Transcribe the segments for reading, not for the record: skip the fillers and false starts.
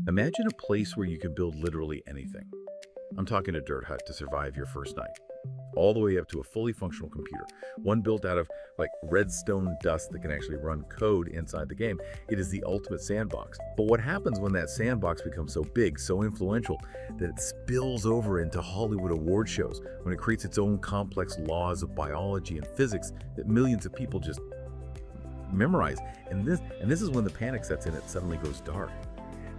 Imagine a place where you can build literally anything. I'm talking a dirt hut to survive your first night, all the way up to a fully functional computer, one built out of redstone dust that can actually run code inside the game. It is the ultimate sandbox. But what happens when that sandbox becomes so big, so influential, that it spills over into Hollywood award shows, when it creates its own complex laws of biology and physics that millions of people just memorize? And this is when the panic sets in. It suddenly goes dark.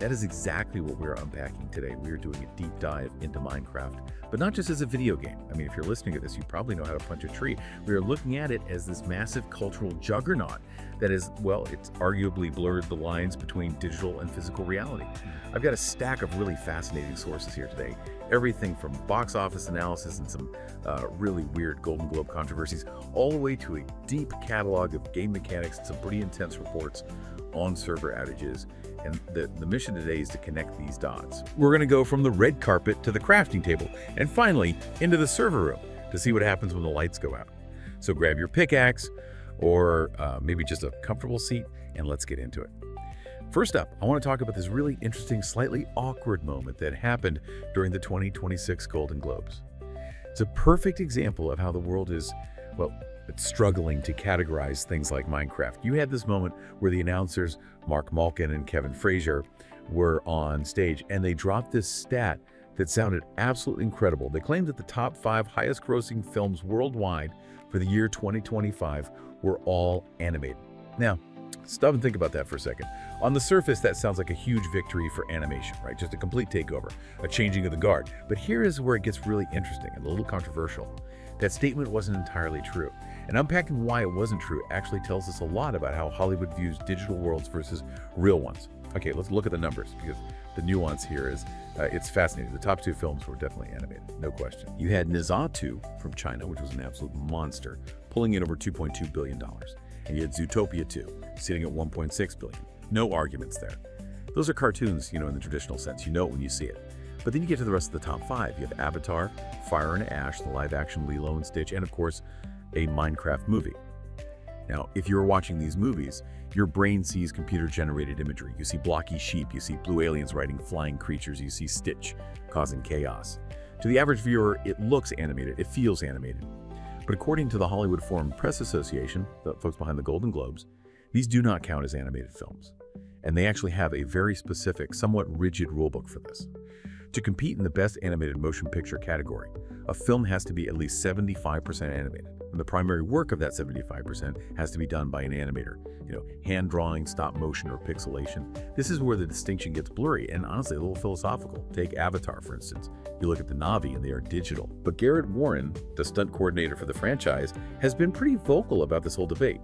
That is exactly what we're unpacking today. We're doing a deep dive into Minecraft, but not just as a video game. I mean, if you're listening to this, you probably know how to punch a tree. We are looking at it as this massive cultural juggernaut that is, well, it's arguably blurred the lines between digital and physical reality. I've got a stack of really fascinating sources here today. Everything from box office analysis and some really weird Golden Globe controversies, all the way to a deep catalog of game mechanics and some pretty intense reports on server outages. And the mission today is to connect these dots. We're going to go from the red carpet to the crafting table, and finally into the server room to see what happens when the lights go out. So grab your pickaxe, or maybe just a comfortable seat, and let's get into it. First up, I want to talk about this really interesting, slightly awkward moment that happened during the 2026 Golden Globes. It's a perfect example of how the world is, well, it's struggling to categorize things like Minecraft. You had this moment where the announcers, Mark Malkin and Kevin Frazier, were on stage, and they dropped this stat that sounded absolutely incredible. They claimed that the top 5 highest grossing films worldwide for the year 2025 were all animated. Now, stop and think about that for a second. On the surface, that sounds like a huge victory for animation, right? Just a complete takeover, a changing of the guard. But here is where it gets really interesting and a little controversial. That statement wasn't entirely true. And unpacking why it wasn't true actually tells us a lot about how Hollywood views digital worlds versus real ones. Okay, let's look at the numbers, because the nuance here is, it's fascinating. The top 2 films were definitely animated, no question. You had Nizha 2 from China, which was an absolute monster, pulling in over $2.2 billion. And you had Zootopia 2, sitting at $1.6 billion. No arguments there. Those are cartoons, in the traditional sense. You know it when you see it. But then you get to the rest of the top 5. You have Avatar, Fire and Ash, the live-action Lilo and Stitch, and of course, a Minecraft movie. Now, if you're watching these movies, your brain sees computer-generated imagery. You see blocky sheep, you see blue aliens riding flying creatures, you see Stitch causing chaos. To the average viewer, it looks animated, it feels animated. But according to the Hollywood Foreign Press Association, the folks behind the Golden Globes, these do not count as animated films. And they actually have a very specific, somewhat rigid rulebook for this. To compete in the Best Animated Motion Picture category, a film has to be at least 75% animated. And the primary work of that 75% has to be done by an animator. Hand drawing, stop motion, or pixelation. This is where the distinction gets blurry and honestly a little philosophical. Take Avatar, for instance. You look at the Na'vi and they are digital. But Garrett Warren, the stunt coordinator for the franchise, has been pretty vocal about this whole debate.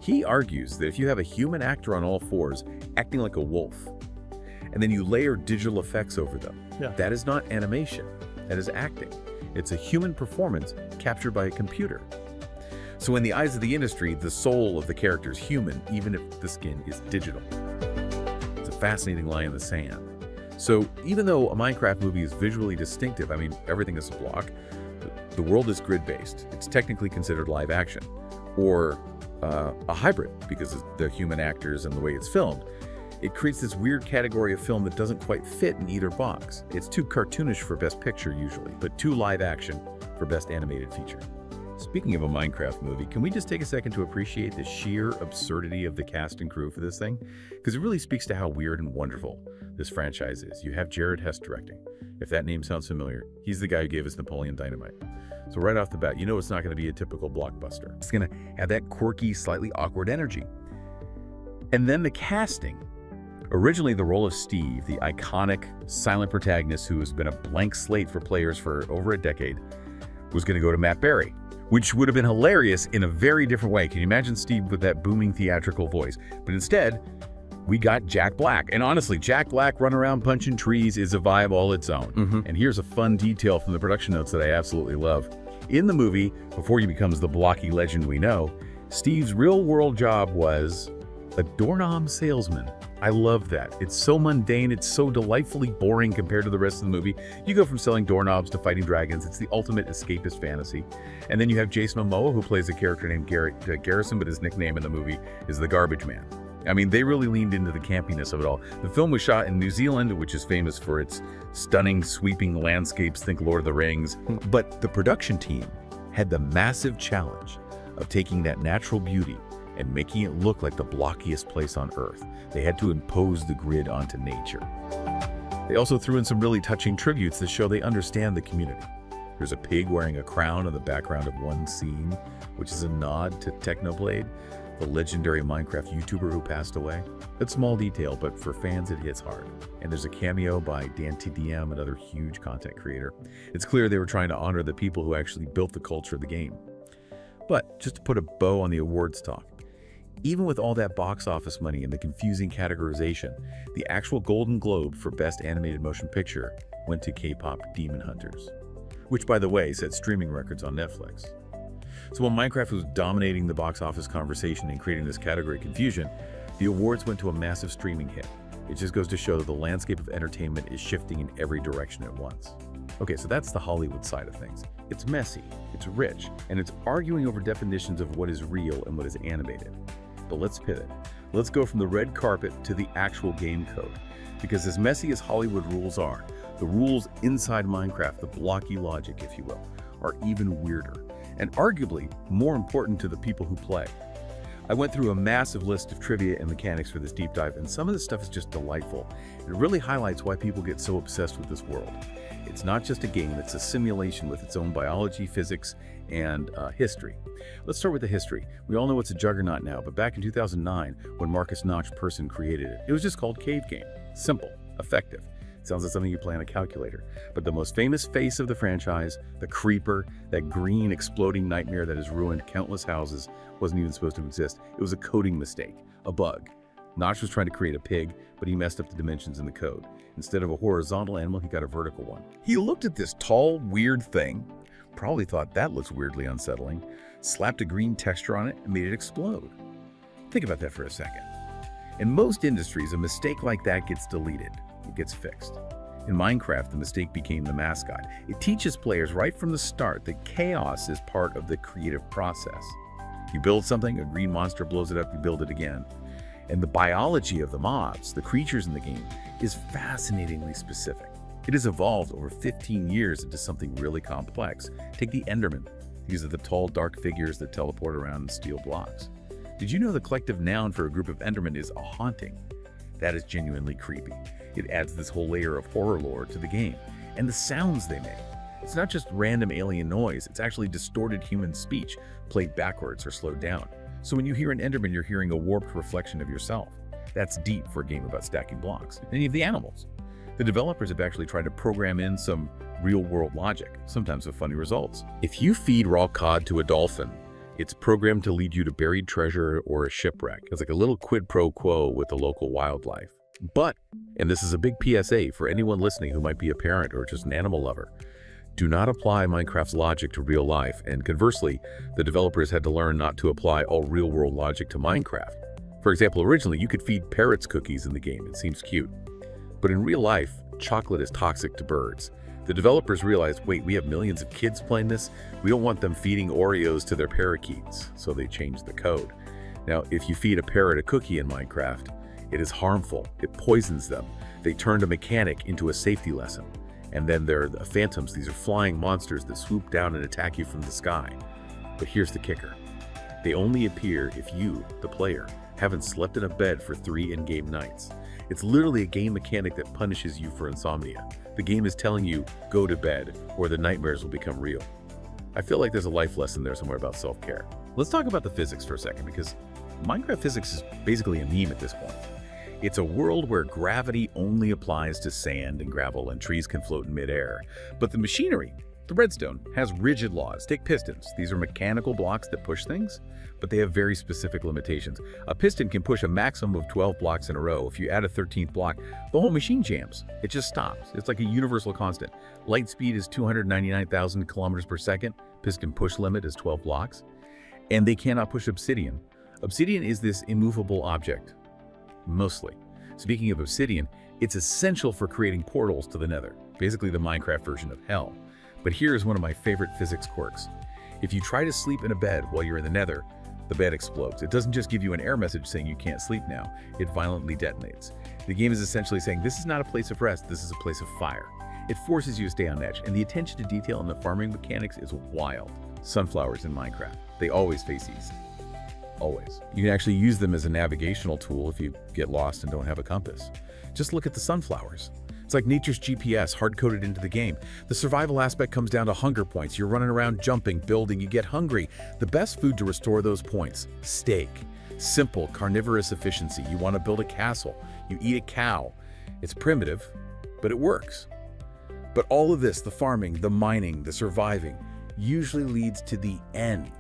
He argues that if you have a human actor on all fours acting like a wolf, and then you layer digital effects over them, that is not animation, that is acting. It's a human performance captured by a computer. So in the eyes of the industry, the soul of the character is human, even if the skin is digital. It's a fascinating line in the sand. So even though a Minecraft movie is visually distinctive, everything is a block, the world is grid-based. It's technically considered live action, or a hybrid, because of the human actors and the way it's filmed. It creates this weird category of film that doesn't quite fit in either box. It's too cartoonish for Best Picture usually, but too live action for Best Animated Feature. Speaking of a Minecraft movie, can we just take a second to appreciate the sheer absurdity of the cast and crew for this thing? Because it really speaks to how weird and wonderful this franchise is. You have Jared Hess directing. If that name sounds familiar, he's the guy who gave us Napoleon Dynamite. So right off the bat, it's not going to be a typical blockbuster. It's going to have that quirky, slightly awkward energy. And then the casting. Originally, the role of Steve, the iconic, silent protagonist who has been a blank slate for players for over a decade, was going to go to Matt Berry, which would have been hilarious in a very different way. Can you imagine Steve with that booming theatrical voice? But instead, we got Jack Black. And honestly, Jack Black running around punching trees is a vibe all its own. And here's a fun detail from the production notes that I absolutely love. In the movie, before he becomes the blocky legend we know, Steve's real-world job was a doorknob salesman. I love that. It's so mundane, it's so delightfully boring compared to the rest of the movie. You go from selling doorknobs to fighting dragons. It's the ultimate escapist fantasy. And then you have Jason Momoa, who plays a character named Garrison, but his nickname in the movie is the Garbage Man. I mean, they really leaned into the campiness of it all. The film was shot in New Zealand, which is famous for its stunning, sweeping landscapes, think Lord of the Rings. But the production team had the massive challenge of taking that natural beauty and making it look like the blockiest place on Earth. They had to impose the grid onto nature. They also threw in some really touching tributes that show they understand the community. There's a pig wearing a crown in the background of one scene, which is a nod to Technoblade, the legendary Minecraft YouTuber who passed away. It's a small detail, but for fans it hits hard. And there's a cameo by DanTDM, another huge content creator. It's clear they were trying to honor the people who actually built the culture of the game. But just to put a bow on the awards talk, even with all that box office money and the confusing categorization, the actual Golden Globe for Best Animated Motion Picture went to K-pop Demon Hunters, which, by the way, set streaming records on Netflix. So while Minecraft was dominating the box office conversation and creating this category confusion, the awards went to a massive streaming hit. It just goes to show that the landscape of entertainment is shifting in every direction at once. Okay, so that's the Hollywood side of things. It's messy, it's rich, and it's arguing over definitions of what is real and what is animated. But let's pivot. Let's go from the red carpet to the actual game code. Because as messy as Hollywood rules are, the rules inside Minecraft, the blocky logic, if you will, are even weirder, and arguably more important to the people who play. I went through a massive list of trivia and mechanics for this deep dive, and some of this stuff is just delightful. It really highlights why people get so obsessed with this world. It's not just a game, it's a simulation with its own biology, physics, and history. Let's start with the history. We all know it's a juggernaut now, but back in 2009, when Marcus Notch Persson created it, it was just called Cave Game. Simple, effective. Sounds like something you play on a calculator. But the most famous face of the franchise, the Creeper, that green exploding nightmare that has ruined countless houses, wasn't even supposed to exist. It was a coding mistake, a bug. Notch was trying to create a pig, but he messed up the dimensions in the code. Instead of a horizontal animal, he got a vertical one. He looked at this tall, weird thing, probably thought that looks weirdly unsettling, slapped a green texture on it, and made it explode. Think about that for a second. In most industries, a mistake like that gets deleted. It gets fixed. In Minecraft, the mistake became the mascot. It teaches players right from the start that chaos is part of the creative process. You build something, a green monster blows it up, you build it again. And the biology of the mobs, the creatures in the game, is fascinatingly specific. It has evolved over 15 years into something really complex. Take the Enderman. These are the tall, dark figures that teleport around and steal blocks. Did you know the collective noun for a group of Endermen is a haunting? That is genuinely creepy. It adds this whole layer of horror lore to the game. And the sounds they make. It's not just random alien noise, it's actually distorted human speech, played backwards or slowed down. So when you hear an Enderman, you're hearing a warped reflection of yourself. That's deep for a game about stacking blocks. Any of the animals. The developers have actually tried to program in some real-world logic, sometimes with funny results. If you feed raw cod to a dolphin, it's programmed to lead you to buried treasure or a shipwreck. It's like a little quid pro quo with the local wildlife. But, and this is a big PSA for anyone listening who might be a parent or just an animal lover, do not apply Minecraft's logic to real life, and conversely, the developers had to learn not to apply all real-world logic to Minecraft. For example, originally you could feed parrots cookies in the game. It seems cute. But in real life, chocolate is toxic to birds. The developers realized, wait, we have millions of kids playing this? We don't want them feeding Oreos to their parakeets, so they changed the code. Now, if you feed a parrot a cookie in Minecraft, it is harmful. It poisons them. They turned a mechanic into a safety lesson. And then there are the phantoms. These are flying monsters that swoop down and attack you from the sky. But here's the kicker. They only appear if you, the player, haven't slept in a bed for 3 in-game nights. It's literally a game mechanic that punishes you for insomnia. The game is telling you, go to bed, or the nightmares will become real. I feel like there's a life lesson there somewhere about self-care. Let's talk about the physics for a second, because Minecraft physics is basically a meme at this point. It's a world where gravity only applies to sand and gravel and trees can float in midair. But the machinery, the redstone, has rigid laws. Take pistons. These are mechanical blocks that push things, but they have very specific limitations. A piston can push a maximum of 12 blocks in a row. If you add a 13th block, the whole machine jams. It just stops. It's like a universal constant. Light speed is 299,000 kilometers per second. Piston push limit is 12 blocks. And they cannot push obsidian. Obsidian is this immovable object. Mostly. Speaking of obsidian, it's essential for creating portals to the Nether, basically the Minecraft version of hell. But here is one of my favorite physics quirks. If you try to sleep in a bed while you're in the Nether, The bed explodes. It doesn't just give you an error message saying you can't sleep now, it violently detonates. The game is essentially saying this is not a place of rest, this is a place of fire. It forces you to stay on edge, and the attention to detail in the farming mechanics is wild. Sunflowers in Minecraft, they always face east. Always. You can actually use them as a navigational tool if you get lost and don't have a compass. Just look at the sunflowers. It's like nature's GPS hard-coded into the game. The survival aspect comes down to hunger points. You're running around jumping, building, you get hungry. The best food to restore those points, steak. Simple, carnivorous efficiency. You want to build a castle. You eat a cow. It's primitive, but it works. But all of this, the farming, the mining, the surviving, usually leads to the end.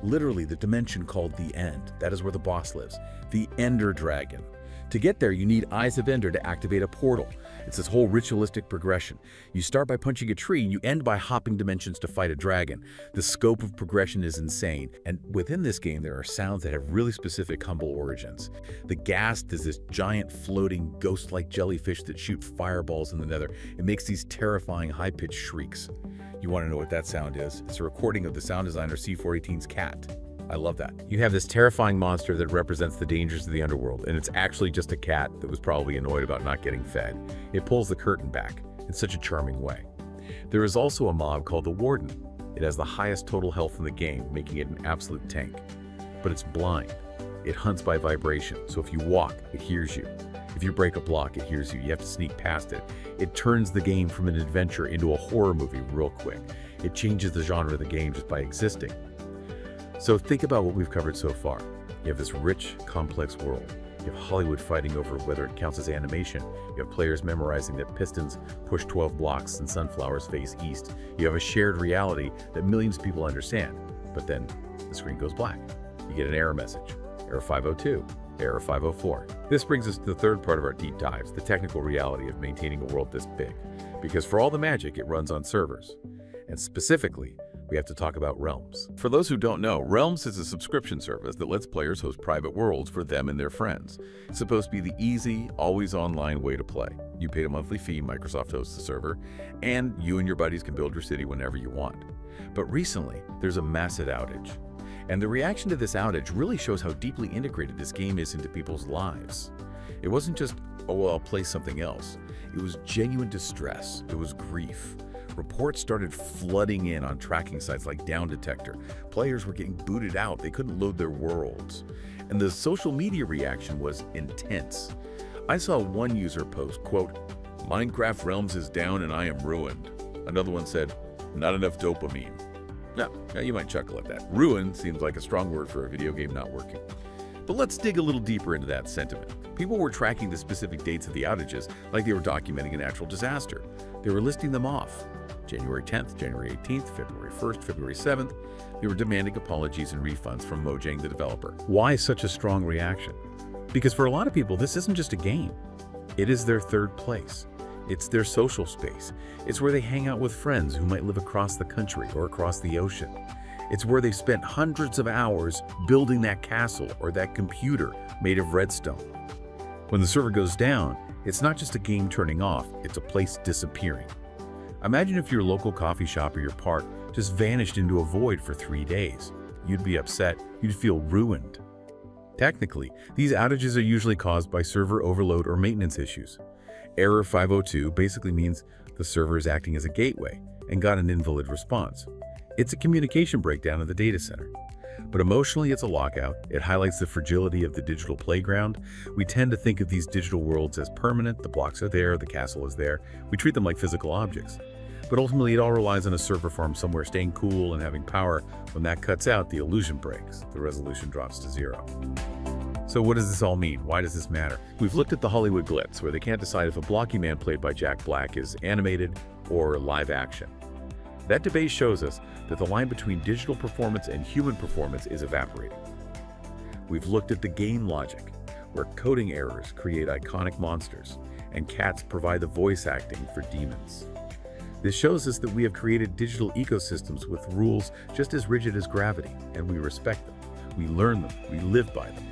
Literally, the dimension called the end. That is where the boss lives. The Ender Dragon. To get there, you need Eyes of Ender to activate a portal. It's this whole ritualistic progression. You start by punching a tree, and you end by hopping dimensions to fight a dragon. The scope of progression is insane, and within this game, there are sounds that have really specific humble origins. The Ghast is this giant floating ghost-like jellyfish that shoot fireballs in the nether. It makes these terrifying high-pitched shrieks. You want to know what that sound is? It's a recording of the sound designer C418's cat. I love that. You have this terrifying monster that represents the dangers of the underworld, and it's actually just a cat that was probably annoyed about not getting fed. It pulls the curtain back in such a charming way. There is also a mob called the Warden. It has the highest total health in the game, making it an absolute tank. But it's blind. It hunts by vibration, so if you walk, it hears you. If you break a block, it hears you. You have to sneak past it. It turns the game from an adventure into a horror movie real quick. It changes the genre of the game just by existing. So think about what we've covered so far. You have this rich, complex world. You have Hollywood fighting over whether it counts as animation. You have players memorizing that pistons push 12 blocks and sunflowers face east. You have a shared reality that millions of people understand. But then the screen goes black. You get an error message. Error 502. Error 504. This brings us to the third part of our deep dives, the technical reality of maintaining a world this big. Because for all the magic, it runs on servers. And specifically, we have to talk about Realms. For those who don't know, Realms is a subscription service that lets players host private worlds for them and their friends. It's supposed to be the easy, always online way to play. You pay a monthly fee, Microsoft hosts the server, and you and your buddies can build your city whenever you want. But recently, there's a massive outage. And the reaction to this outage really shows how deeply integrated this game is into people's lives. It wasn't just, oh, well, I'll play something else. It was genuine distress. It was grief. Reports started flooding in on tracking sites like Down Detector. Players were getting booted out. They couldn't load their worlds. And the social media reaction was intense. I saw one user post, quote, "Minecraft Realms is down and I am ruined." Another one said, "Not enough dopamine." Now, you might chuckle at that. Ruined seems like a strong word for a video game not working. But let's dig a little deeper into that sentiment. People were tracking the specific dates of the outages like they were documenting a natural disaster. They were listing them off. January 10th, January 18th, February 1st, February 7th. They were demanding apologies and refunds from Mojang, the developer. Why such a strong reaction? Because for a lot of people, this isn't just a game. It is their third place. It's their social space. It's where they hang out with friends who might live across the country or across the ocean. It's where they spent hundreds of hours building that castle or that computer made of redstone. When the server goes down, it's not just a game turning off, it's a place disappearing. Imagine if your local coffee shop or your park just vanished into a void for 3 days. You'd be upset, you'd feel ruined. Technically, these outages are usually caused by server overload or maintenance issues. Error 502 basically means the server is acting as a gateway and got an invalid response. It's a communication breakdown in the data center. But emotionally, it's a lockout. It highlights the fragility of the digital playground. We tend to think of these digital worlds as permanent. The blocks are there, the castle is there. We treat them like physical objects. But ultimately, it all relies on a server farm somewhere staying cool and having power. When that cuts out, the illusion breaks. The resolution drops to 0. So what does this all mean? Why does this matter? We've looked at the Hollywood glitz, where they can't decide if a blocky man played by Jack Black is animated or live action. That debate shows us that the line between digital performance and human performance is evaporating. We've looked at the game logic, where coding errors create iconic monsters, and cats provide the voice acting for demons. This shows us that we have created digital ecosystems with rules just as rigid as gravity, and we respect them. We learn them, we live by them.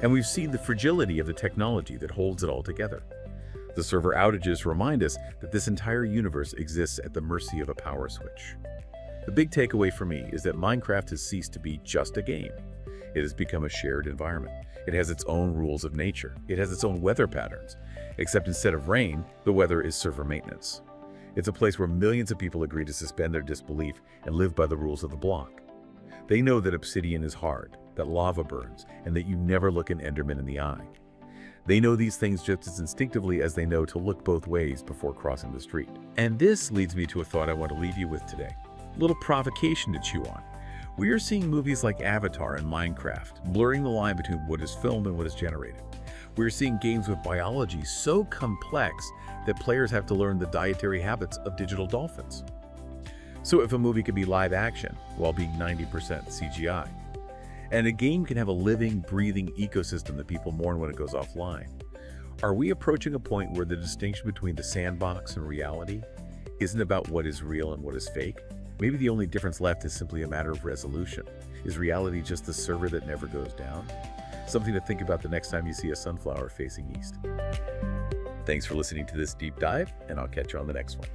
And we've seen the fragility of the technology that holds it all together. The server outages remind us that this entire universe exists at the mercy of a power switch. The big takeaway for me is that Minecraft has ceased to be just a game. It has become a shared environment. It has its own rules of nature. It has its own weather patterns. Except instead of rain, the weather is server maintenance. It's a place where millions of people agree to suspend their disbelief and live by the rules of the block. They know that obsidian is hard, that lava burns, and that you never look an Enderman in the eye. They know these things just as instinctively as they know to look both ways before crossing the street. And this leads me to a thought I want to leave you with today. A little provocation to chew on. We are seeing movies like Avatar and Minecraft, blurring the line between what is filmed and what is generated. We are seeing games with biology so complex that players have to learn the dietary habits of digital dolphins. So if a movie could be live action while being 90% CGI, and a game can have a living, breathing ecosystem that people mourn when it goes offline, are we approaching a point where the distinction between the sandbox and reality isn't about what is real and what is fake? Maybe the only difference left is simply a matter of resolution. Is reality just the server that never goes down? Something to think about the next time you see a sunflower facing east. Thanks for listening to this deep dive, and I'll catch you on the next one.